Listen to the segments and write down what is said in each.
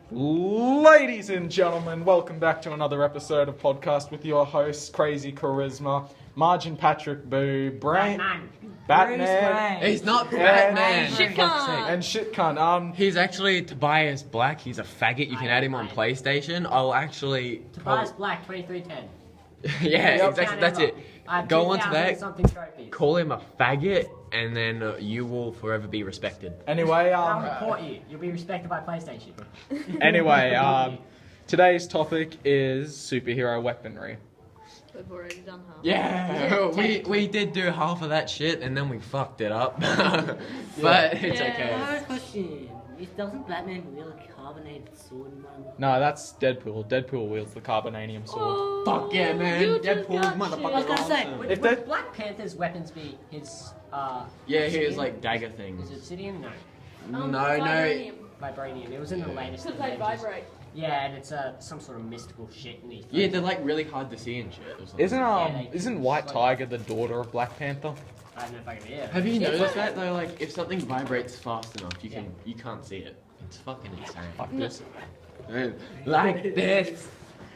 Ladies and gentlemen, welcome back to another episode of Podcast with your hosts, Crazy Charisma, Margin Patrick Boo, Brain, Batman, He's not Batman. Shit cunt. and Shit Cunt. He's actually Tobias Black. He's a faggot. You can add him on PlayStation. I'll actually... Tobias Black, 2310. Yeah, exactly. That's it. Go on to that, Something trophies. call him a faggot, and then you will forever be respected. Anyway, I'll report you. You'll be respected by PlayStation. Today's topic is superhero weaponry. We've already done half. Yeah, we did do half of that shit, and then we fucked it up. But it's Yeah. okay. I have a question. Doesn't Batman wield a carbonated sword in one? No, that's Deadpool. Deadpool wields the carbonanium sword. Oh, Fuck yeah, man. you Deadpool, just got motherfucker. shit. I was gonna say, Would, If would they- Black Panther's weapons be his, Yeah, he obsidian? was like dagger Is things. it obsidian? No. No. Vibranium. Vibranium. It was in the latest Because they Avengers. vibrate. Yeah, and it's some sort of mystical shit in these. Yeah, they're like really hard to see and shit. Or something. Isn't White Tiger the daughter of Black Panther? I don't know if I can hear. Have you noticed that though? Like, if something vibrates fast enough, you can't see it. It's fucking insane. Like this. Like this.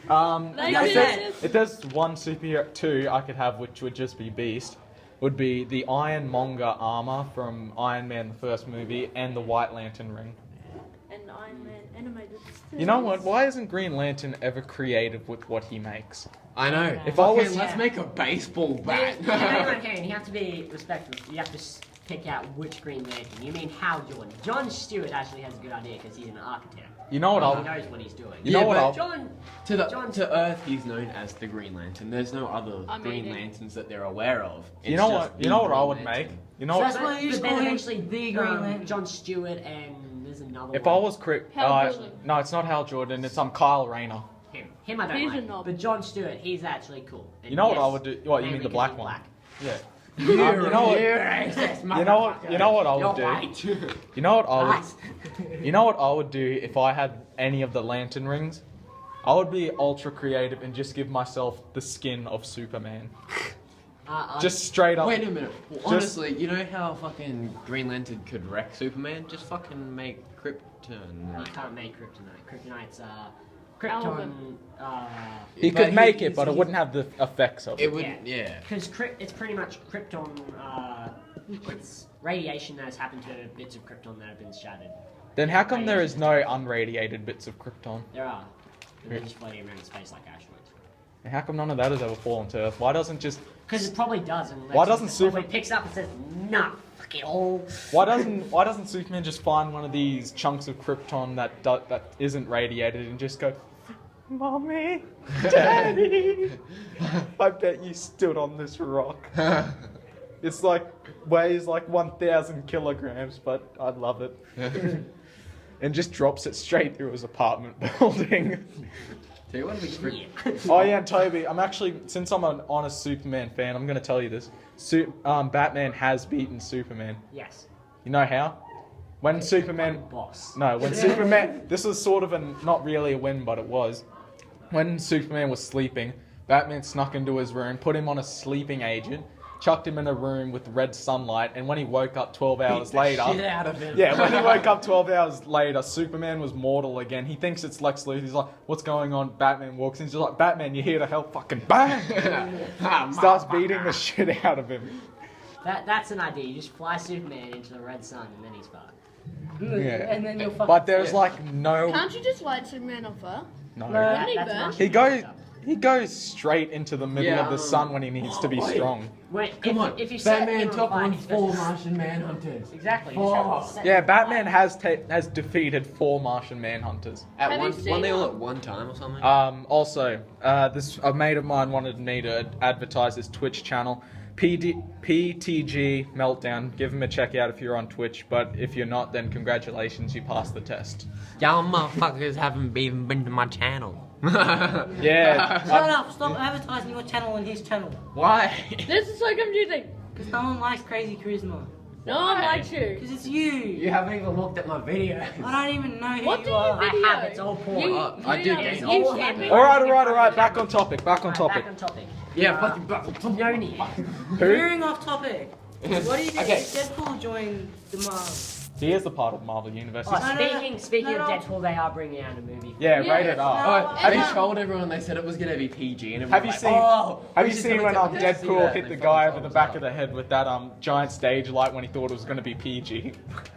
Like if this. if there's one superhero, two I could have, which would just be Beast, would be the Ironmonger armor from Iron Man the first movie and the White Lantern ring. And Iron Man animated. You know what? Why isn't Green Lantern ever creative with what he makes? I know. If I was- let's make a baseball bat. Okay, you have to be respectful. You have to pick out which Green Lantern. You mean Hal Jordan. John Stewart actually has a good idea because he's an architect. You know what He I'll? knows what he's doing. You know what but I'll? John, To Earth, he's known as the Green Lantern. There's no other I mean, Green it- Lanterns that they're aware of. You It's know just what? the You know what I Green would Lantern. make? You know So what? that's why you but just then call him eventually the Green Lantern. John Stewart and there's another If one. I was Hal Jordan. no, it's not Hal Jordan. It's Kyle Rayner. Him I don't He's a like. knob. But John Stewart, he's actually cool. And You know what yes, I would do? What you mainly mean the 'cause black he's one? black. Yeah. You're you know what? racist, You know what? You know what I You're would do? white. You know what I would? Nice. You know what I would do if I had any of the lantern rings? I would be ultra creative and just give myself the skin of Superman. Just straight up. Wait a minute. Honestly, you know how fucking Green Lantern could wreck Superman? Just fucking make You Krypton. can't make kryptonite. Kryptonite's Elven. Krypton. He But could make it, he's- but it wouldn't have the effects of it. It would, yeah. Because it's pretty much Krypton. It's radiation that has happened to bits of Krypton that have been shattered. Then how come there is no unradiated bits of Krypton? There are. They're just floating around in space like asteroids. And how come none of that has ever fallen to Earth? Why doesn't just Because it probably does. And Why doesn't Superman picks up and says, "Nah, fuck it all." why doesn't Superman just find one of these chunks of Krypton that isn't radiated and just go, "Mommy, Daddy, I bet you stood on this rock." It's like weighs like 1,000 kilograms, but I love it. And just drops it straight through his apartment building. Tell you what, we Oh yeah, and Toby, I'm actually, since I'm an honest Superman fan, I'm gonna tell you this. Batman has beaten Superman. Yes. You know how? When Superman, Boss. no, when Superman, this was sort of not really a win, but it was. When Superman was sleeping, Batman snuck into his room, put him on a sleeping agent, chucked him in a room with red sunlight, and when he woke up 12 hours later, shit out of him. yeah, when he woke up 12 hours later, Superman was mortal again. He thinks it's Lex Luthor. He's like, "What's going on?" Batman walks in. He's just like, "Batman, you're here to help." Fucking bang! Starts beating the shit out of him. That's an idea. You just fly Superman into the red sun and then he's fucked. Yeah. And then you'll fucking. But there's like no. Can't you just light Superman on fire? No. Wouldn't he That's burn? Russian He goes. stuff. He goes straight into the middle Yeah, of the sun when he needs to be wait. strong. Wait, Come on, if you set Batman him took fire, on he's 4 just- Martian manhunters. Exactly. Four. You just set Yeah, him Batman fire. has defeated 4 Martian manhunters. At Have you one, seen weren't they all it? at one time or something? Also, this a mate of mine wanted me to advertise his Twitch channel, PTG Meltdown. Give him a check out if you're on Twitch, but if you're not, then congratulations, you passed the test. Y'all motherfuckers haven't even been to my channel. Yeah. Shut up! Stop advertising your channel on his channel. Why? This is so confusing. Because no one likes Crazy Charisma. No one likes you. Because it's you. You haven't even looked at my videos. I don't even know who What you do you are. I video? have, it's all porn. You, I do it's games. all All happy. happy. All right. Back on topic. Back on topic. Yeah, fucking Yoni. Who? Veering off topic. What do you think Okay. if Deadpool joined the mob? He is a part of the Marvel Universe. Oh, He's- speaking No, of no. Deadpool, they are bringing out a movie. yeah, Yeah. rated R. Oh, they and- told everyone they said it was gonna be PG, and Have everyone you was seen? like, oh, Have we you just seen when gotta see Deadpool that, hit and the they guy fucking over the told back us of the head with that giant stage light when he thought it was going to be PG?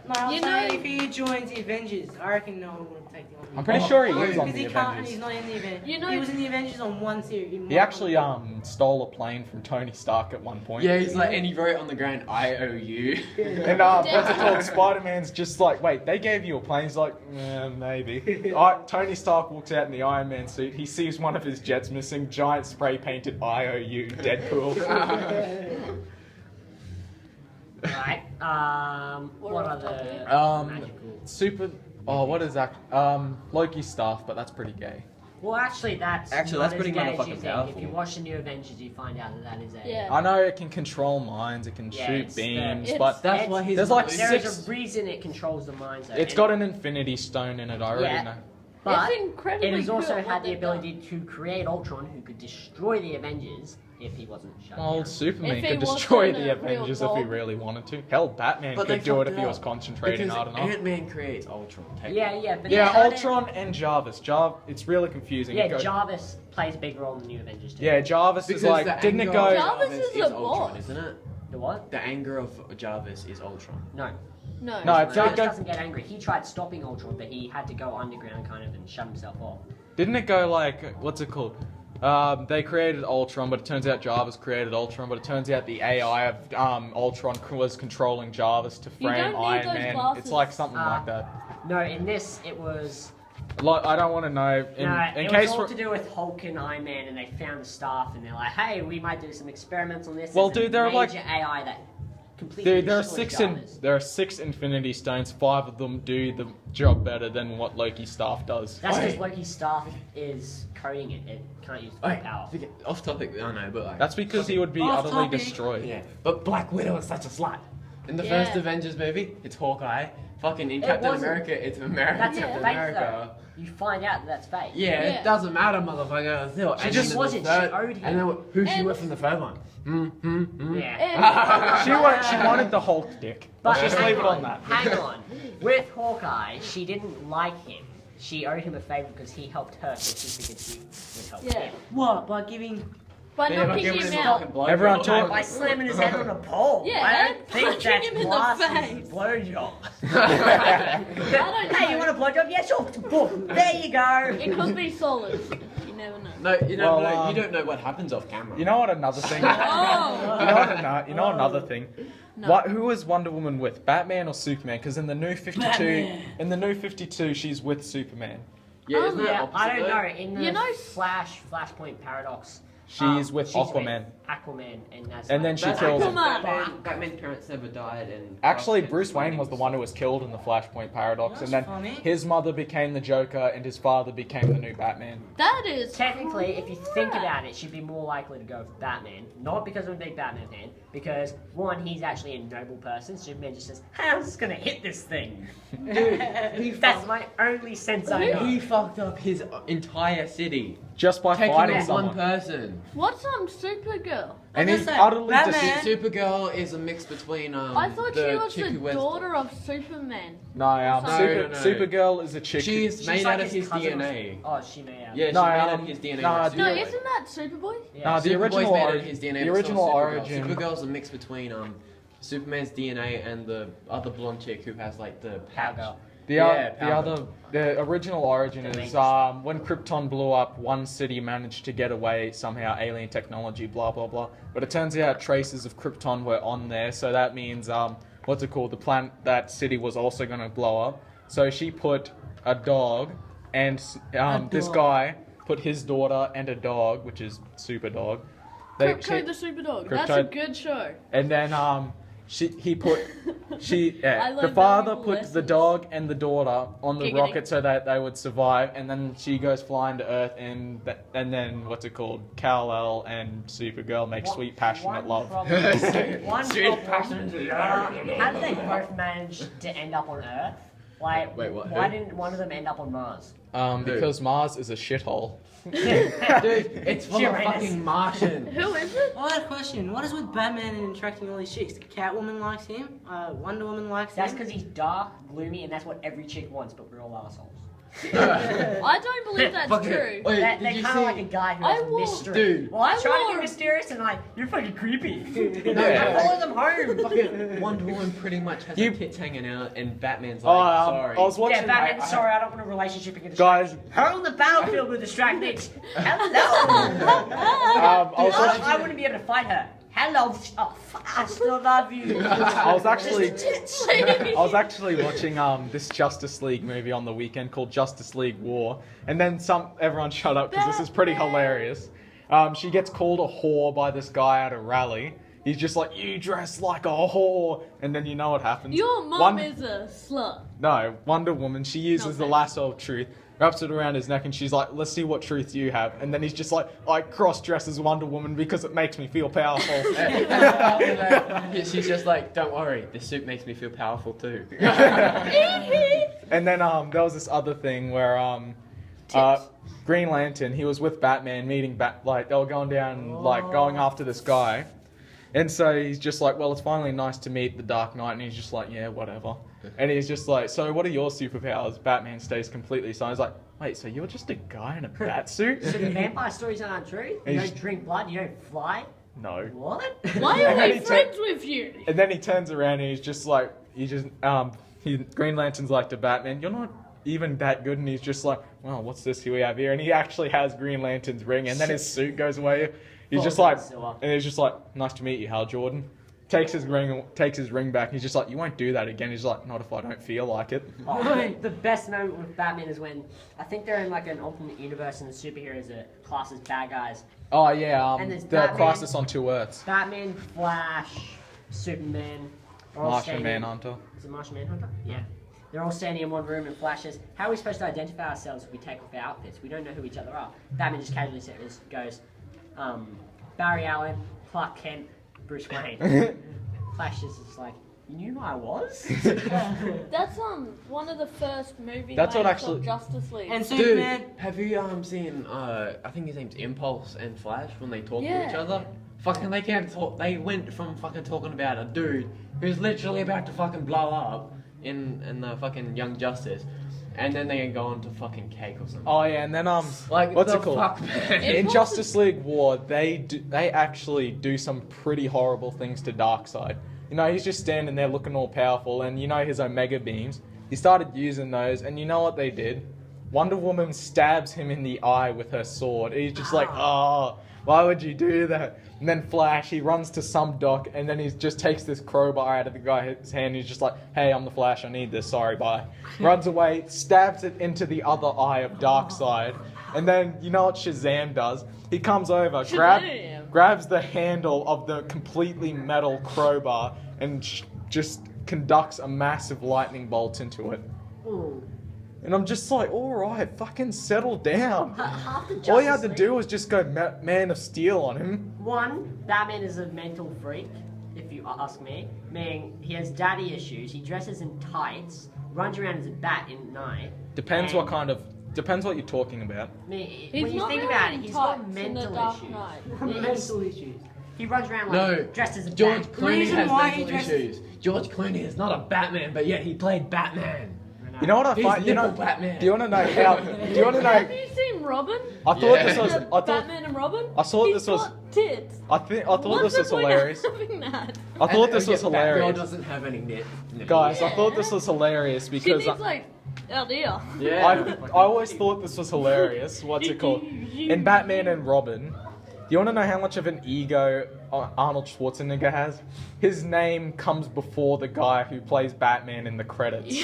No, I'm You saying know- if he joins the Avengers, I reckon no one would take the on. I'm pretty sure he Oh, is on Because the he can't, and Avengers. he's not in the Avengers. You know- he was in the Avengers on one series. He actually stole a plane from Tony Stark at one point. Yeah, he's like, and he wrote on the ground, I owe you. And what's it called? Spider-Man's just like, wait, they gave you a plane? He's like, maybe. Tony Stark walks out in the Iron Man suit. He sees one of his jets missing. Giant spray painted IOU Deadpool. Right. What other magical? Super. Oh, what is that? Loki stuff, but that's pretty gay. Well, actually, that's Actually, not that's as pretty gay as you motherfucking think. powerful. If you watch the new Avengers, you find out that is a. Yeah. I know it can control minds, it can Yeah, shoot it's the- beams, it's- but That's why he's There's like There is six- a reason it controls the minds. Though. it's got an Infinity Stone in it. I already Yeah. know. But It's incredibly it has also cool what had the they've done. ability to create Ultron, who could destroy the Avengers if he wasn't shut Well, down. Superman If he could destroy wasn't the a real Avengers if he god. really wanted to. Hell, Batman But they could do it fucked if he was up. concentrating Because hard enough. Ant-Man creates Ultron, technically. Yeah, but Yeah, they had Ultron and Jarvis. It's really confusing. Yeah, It goes- Jarvis plays a big role in the new Avengers too. Yeah, Jarvis Because is like, the didn't it anger go? of Jarvis is a Ultron, boss. isn't it? The what? The anger of Jarvis is Ultron. No. No. No, it's Jarvis like, doesn't get angry. He tried stopping Ultron, but he had to go underground kind of and shut himself off. didn't it go like, what's it called? They created Ultron, but it turns out Jarvis created Ultron, but it turns out the AI of Ultron was controlling Jarvis to You frame don't need Iron those Man. glasses. It's like something like that. No, in this it was. Like, I don't want to know. In It case was all we're- to do with Hulk and Iron Man, and they found the staff, and they're like, "Hey, we might do some experiments on this." Well, There's a dude, there are like- major AI that completely. Dude, there are destroys Jarvis. there are 6 Infinity Stones. 5 of them do the job better than what Loki's staff does. That's because Oi. Loki's staff is coding it. It can't use full Wait, power. off topic, I know, but like... That's because he would be Off utterly topic. destroyed. Yeah, but Black Widow is such a slut. In the Yeah. first Avengers movie, it's Hawkeye. Fucking in It Captain wasn't. America, it's America. That's Yeah. a Captain fake America. though. You find out that that's fake. Yeah, Yeah. it doesn't matter, motherfucker. Still, She and just then the wasn't, she third- owed him. And then who she And- with from the third one? Yeah. She wanted the Hulk dick. But Let's just hang leave it on that. Hang on. With Hawkeye, she didn't like him. She owed him a favor because he helped her, so she figured she would help Yeah. him. What? By giving. By Yeah, not but give kicking him him a out. fucking blow Everyone job. talk- By slamming his head on a pole. Yeah, I and don't think punching that's him in the classed as face. a blowjob. don't Hey, you know. want a blowjob? Yeah, sure. Boom. There you go. It could be solid. You never know. No, you don't Well, know. You don't know what happens off camera. You know what? Another thing. Oh. You know another thing. No. What? Who was Wonder Woman with? Batman or Superman? Because in the new 52, she's with Superman. Yeah, isn't that Yeah, opposite I don't though? know. In the You know- Flashpoint paradox, She's with she's Aquaman. Aquaman, and that's And like- then she That's kills Aquaman. him. Batman's parents never died, and Actually, Bruce Wayne was the one who was killed in the Flashpoint paradox, and then That's funny. his mother became the Joker, and his father became the new Batman. That is Technically, if you think crap. about it, she'd be more likely to go with Batman. Not because I'm a big Batman fan, because one, he's actually a noble person. Superman just says, "Hey, I'm just gonna hit this thing." That's my only sense I know. he fucked up his entire city, Just by taking fighting out one someone. person. What's Supergirl? And I'm he's just saying, utterly Batman- Supergirl is a mix between I thought the she was chick the who wears- daughter of Superman. No, No, no. Supergirl is a chick. She's She's made like out of his cousin or DNA. Oh, she may have. Yeah, she's No, made out um, of his DNA. no, like No, Superboy. isn't that Superboy? Yeah. Nah, the Superboy's original made out of origin- his DNA. the but so is original Supergirl. origin- Supergirl's a mix between Superman's DNA and the other blonde chick who has like the patch. Cowgirl. The original origin The is main when Krypton blew up, one city managed to get away somehow, alien technology, blah blah blah. But it turns out traces of Krypton were on there, so that means what's it called? The planet, that city was also going to blow up. So she put a dog, and this dog. guy put his daughter and a dog, which is Super Dog. Crypto the Super Dog. That's a Crypto- good show. And then the learned father valuable put the lessons. dog and the daughter on the Giggity. rocket so that they would survive, and then she goes flying to Earth, and then what's it called? Kal-El and Supergirl make sweet passionate love. One Sweet problem, passionate how did they both manage to end up on Earth? Like, Wait, what? why Who? didn't one of them end up on Mars? Because Mars is a shithole. Dude, it's full of Uranus. fucking Martians. Who is it? I had a question. What is with Batman and attracting all these chicks? Catwoman likes him. Wonder Woman likes That's him. because he's dark, gloomy, and that's what every chick wants, but we're all assholes. I don't believe that's Fuck it. true. Wait, They're did you kind of see? like a guy who I has wore- mystery. Dude. Well, I I try to wore- be mysterious and like, you're fucking creepy. No, I follow them home. Fucking Wonder Woman pretty much has You- her tits hanging out, and Batman's Oh, like, sorry. I was watching. Yeah, Batman, I- sorry, I don't want a relationship. Guys, Her on the battlefield with distract bitch. Hello. I was watching. I wouldn't be able to fight her. Hello. Oh, fuck, I still love you. I was actually. Just I was actually watching this Justice League movie on the weekend called Justice League War, and then everyone shut up because this is pretty hilarious. She gets called a whore by this guy at a rally. He's just like, you dress like a whore, and then you know what happens. Your mum is a slut. No, Wonder Woman. She uses the lasso of truth, wraps it around his neck, and she's like, let's see what truth you have. And then he's just like, I cross-dress as Wonder Woman because it makes me feel powerful. She's just like, don't worry, this suit makes me feel powerful too. And then there was this other thing where Green Lantern, he was with Batman meeting like they were going down like going after this guy. And so he's just like, well, it's finally nice to meet the Dark Knight, and he's just like, yeah, whatever. And he's just like, so what are your superpowers? Batman stays completely silent. He's like, wait, so you're just a guy in a bat suit? So the vampire stories aren't true? You don't drink blood, you don't fly? No. What? Why And are then we he friends with you? And then he turns around and he's just like, Green Lantern's like to Batman, you're not even that good. And he's just like, well, what's this we have here? And he actually has Green Lantern's ring, and then his suit goes away. He's just like, and he's just like, nice to meet you, Hal Jordan. Takes his ring back. He's just like, you won't do that again. He's like, not if I don't feel like it. Oh, the best moment with Batman is when I think they're in like an alternate universe and the superheroes are classed as bad guys. Oh yeah, And there's the Batman. Crisis on Two Earths. Batman, Flash, Superman, are all Martian standing- Manhunter. Is it Martian Manhunter? Yeah. They're all standing in one room and Flash says, how are we supposed to identify ourselves if we take off our outfits? We don't know who each other are. Batman just casually goes, Barry Allen, Clark Kent, Bruce Wayne. Flash is just like, you knew who I was? That's one of the first movies. That's what I actually- saw, Justice League. And Dude, Superman. have you seen, I think his name's Impulse and Flash when they talk to Yeah. each other? Fucking they can't talk, they went from fucking talking about a dude who's literally about to fucking blow up in the fucking Young Justice, and then they go on to fucking cake or something. Oh yeah, and then Like, what's the it called? fuck, man? In Justice League War, they actually do some pretty horrible things to Darkseid. You know, he's just standing there looking all powerful, and you know his Omega beams. He started using those, and you know what they did? Wonder Woman stabs him in the eye with her sword. He's just like, oh, why would you do that? And then Flash, he runs to some dock, and then he just takes this crowbar out of the guy's hand. He's just like, hey, I'm the Flash, I need this, sorry, bye. Runs away, stabs it into the other eye of Darkseid. And then, you know what Shazam does? He comes over, Shazam. grabs the handle of the completely metal crowbar, and just conducts a massive lightning bolt into it. Ooh. And I'm just like, alright, fucking settle down. Half the All you had Justice to League- do was just go Man of Steel on him. One, Batman is a mental freak, if you ask me. Meaning, he has daddy issues, he dresses in tights, runs around as a bat in night. Depends and- depends what you're talking about. When He's you not think really about it, in he's got tights in the mental Dark issues. Knight. Mental issues. He runs around like No, dressed as a George bat. Clooney reason has why he mental dresses- issues. George Clooney is not a Batman, but yet he played Batman. You know what I He's find? You know, nipple Batman. do you want to know how? Do you want to Have know? you seen Robin? I thought Yeah. this was. I thought. Batman and Robin? I saw He's this was- got tits. I thought What's this was the point of hilarious. having that? I thought this was Batgirl hilarious, doesn't have any nipples. guys. I thought this was hilarious She because needs like, oh dear. Yeah. I always thought this was hilarious. What's it called? In Batman and Robin, do you want to know how much of an ego Arnold Schwarzenegger has? His name comes before the guy who plays Batman in the credits.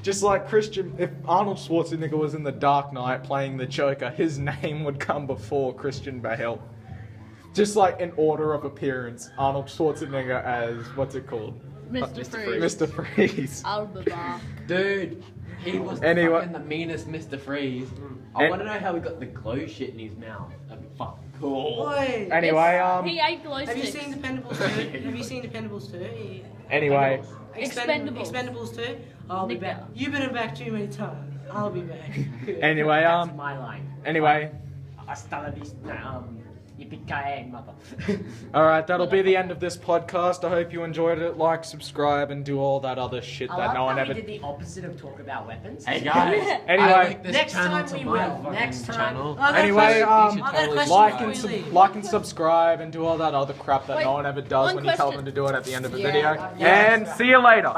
Just like if Arnold Schwarzenegger was in The Dark Knight playing the Joker, his name would come before Christian Bale. Just like in order of appearance, Arnold Schwarzenegger as, what's it called? Mr. Freeze. Mr. Freeze. I'll be back. Dude, he was Anyway. fucking the meanest Mr. Freeze. I And- want to know how he got the glow shit in his mouth. That'd be fucking Oi. Anyway, He ate glow Have you sticks. seen Dependables 2? Have you seen Dependables 2? anyway, Expendables. Expendables 2? I'll be back. You've been back too many times. I'll be back. anyway, That's my line. anyway. Hasta la vista, yippee-ki-yay, mother. Alright, that'll be the end of this podcast. I hope you enjoyed it. Like, subscribe, and do all that other shit I that love no one how ever. we did the opposite of talk about weapons. Hey guys, Anyway. I like this Next channel time to we my will. fucking Next time. channel. Oh, Anyway, like and before you leave. like and subscribe and do all that other crap that Wait, no one ever does one when you tell question. them to do it at the end of the Yeah, video. yeah. And see you later.